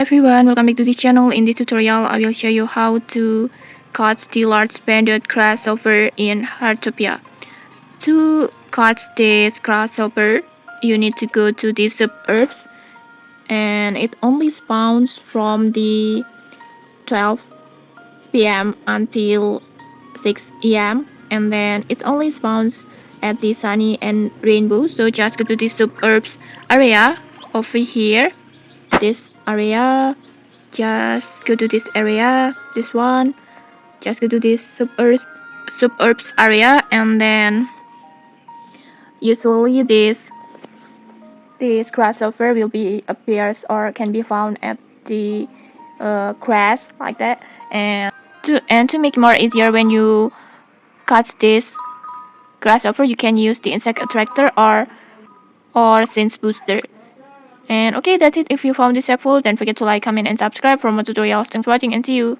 Everyone, welcome back to this channel. In this tutorial, I will show you how to catch the large banded grasshopper in Heartopia. To catch this grasshopper, you need to go to the suburbs, and it only spawns from the 12 p.m. until 6 a.m. and then it only spawns at the sunny and rainbow. So just go to the suburbs area over here. This area, just go to this area, this one, just go to this suburbs area, and then usually this grasshopper will be appears or can be found at the grass like that. And to make it more easier, when you catch this grasshopper, you can use the insect attractor or sense booster. And okay, that's it. If you found this helpful, don't forget to like, comment, and subscribe for more tutorials. Thanks for watching, and see you.